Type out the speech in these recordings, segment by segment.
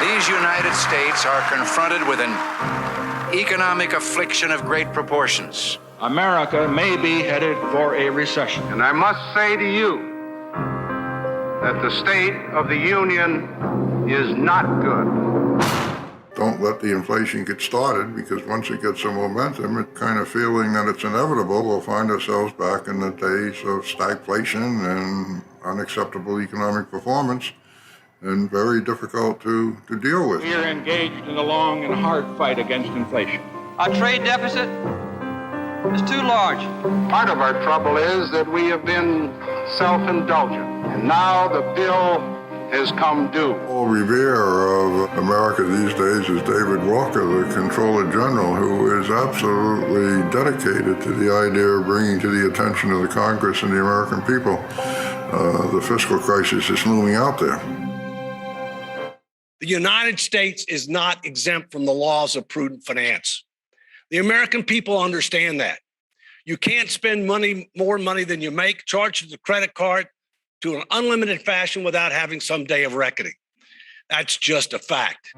These United States are confronted with an economic affliction of great proportions. America may be headed for a recession. And I must say to you that the state of the union is not good. Don't let the inflation get started, because once it gets some momentum, it's kind of feeling that it's inevitable. We'll find ourselves back in the days of stagflation and unacceptable economic performance, and very difficult to deal with. We are engaged in a long and hard fight against inflation. Our trade deficit is too large. Part of our trouble is that we have been self-indulgent, and now the bill has come due. Paul Revere of America these days is David Walker, the Comptroller General, who is absolutely dedicated to the idea of bringing to the attention of the Congress and the American people the fiscal crisis is looming out there. The United States is not exempt from the laws of prudent finance. The American people understand that. You can't spend more money than you make, charge the credit card to an unlimited fashion without having some day of reckoning. That's just a fact.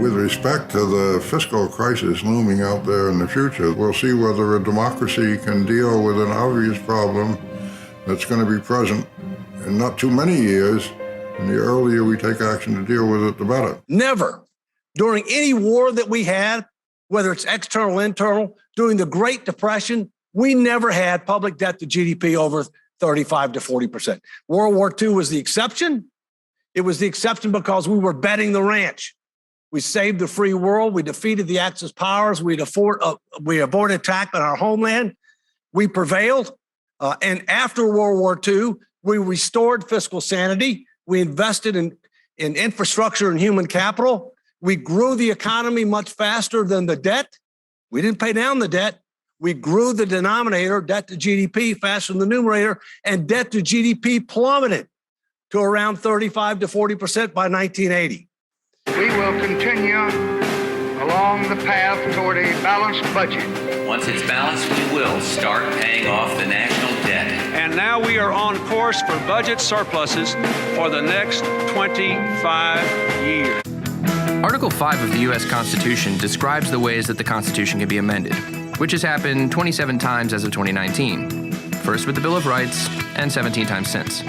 With respect to the fiscal crisis looming out there in the future, we'll see whether a democracy can deal with an obvious problem that's going to be present in not too many years, and the earlier we take action to deal with it, the better. Never, during any war that we had, whether it's external or internal, during the Great Depression, we never had public debt to GDP over 35 to 40%. World War II was the exception. It was the exception because we were betting the ranch. We saved the free world. We defeated the Axis powers. We avoided attack on our homeland. We prevailed. And after World War II, we restored fiscal sanity. We invested in infrastructure and human capital. We grew the economy much faster than the debt. We didn't pay down the debt. We grew the denominator, debt to GDP, faster than the numerator, and debt to GDP plummeted to around 35 to 40% by 1980. We will continue along the path toward a balanced budget. Once it's balanced, we will start paying off the national debt. And now we are on course for budget surpluses for the next 25 years. Article 5 of the U.S. Constitution describes the ways that the Constitution can be amended, which has happened 27 times as of 2019, first with the Bill of Rights and 17 times since.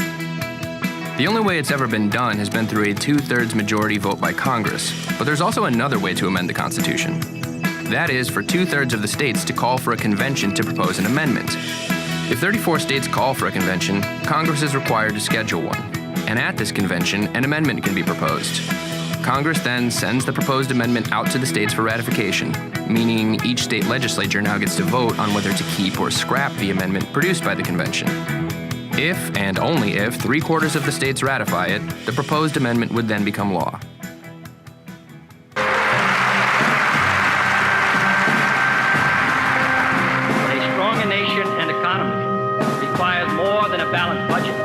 The only way it's ever been done has been through a 2/3 majority vote by Congress, but there's also another way to amend the Constitution. That is for 2/3 of the states to call for a convention to propose an amendment. If 34 states call for a convention, Congress is required to schedule one, and at this convention, an amendment can be proposed. Congress then sends the proposed amendment out to the states for ratification, meaning each state legislature now gets to vote on whether to keep or scrap the amendment produced by the convention. If, and only if, 3/4 of the states ratify it, the proposed amendment would then become law. A strong nation and economy requires more than a balanced budget.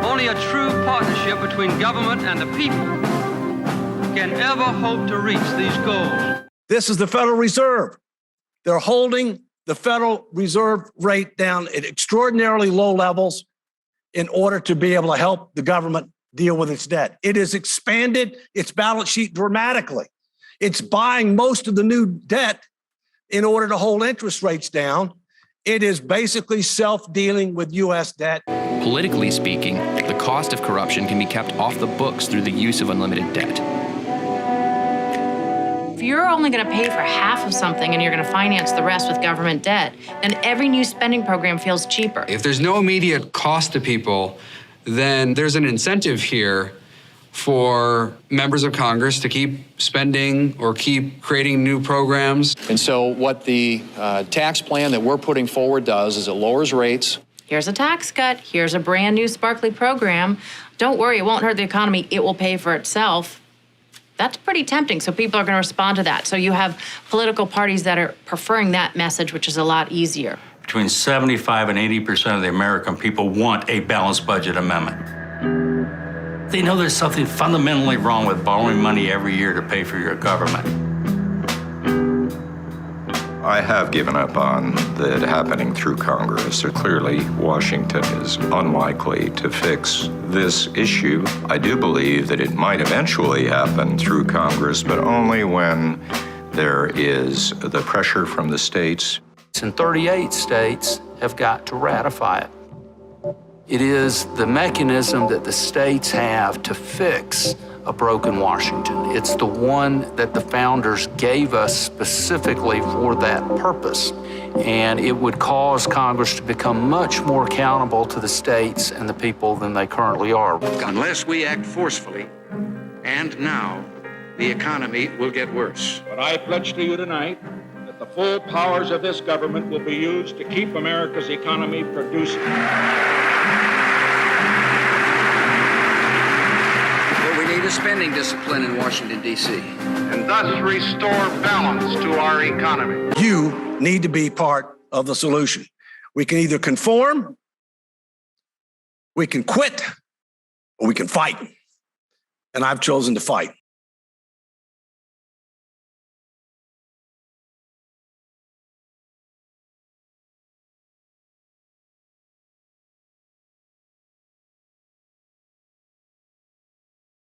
Only a true partnership between government and the people can ever hope to reach these goals. This is the Federal Reserve. They're holding the Federal Reserve rate down at extraordinarily low levels in order to be able to help the government deal with its debt. It has expanded its balance sheet dramatically. It's buying most of the new debt in order to hold interest rates down. It is basically self-dealing with U.S. debt. Politically speaking, the cost of corruption can be kept off the books through the use of unlimited debt. If you're only going to pay for half of something and you're going to finance the rest with government debt, then every new spending program feels cheaper. If there's no immediate cost to people, then there's an incentive here for members of Congress to keep spending or keep creating new programs. And so what the tax plan that we're putting forward does is it lowers rates. Here's a tax cut. Here's a brand new sparkly program. Don't worry, it won't hurt the economy. It will pay for itself. That's pretty tempting, so people are going to respond to that. So you have political parties that are preferring that message, which is a lot easier. Between 75 and 80% of the American people want a balanced budget amendment. They know there's something fundamentally wrong with borrowing money every year to pay for your government. I have given up on that happening through Congress. So clearly, Washington is unlikely to fix this issue. I do believe that it might eventually happen through Congress, but only when there is the pressure from the states. And 38 states have got to ratify it. It is the mechanism that the states have to fix a broken Washington. It's the one that the founders gave us specifically for that purpose. And it would cause Congress to become much more accountable to the states and the people than they currently are. Unless we act forcefully, and now, the economy will get worse. But I pledge to you tonight that the full powers of this government will be used to keep America's economy producing. What we need is spending discipline in Washington, D.C. and thus restore balance to our economy. You need to be part of the solution. We can either conform, we can quit, or we can fight. And I've chosen to fight.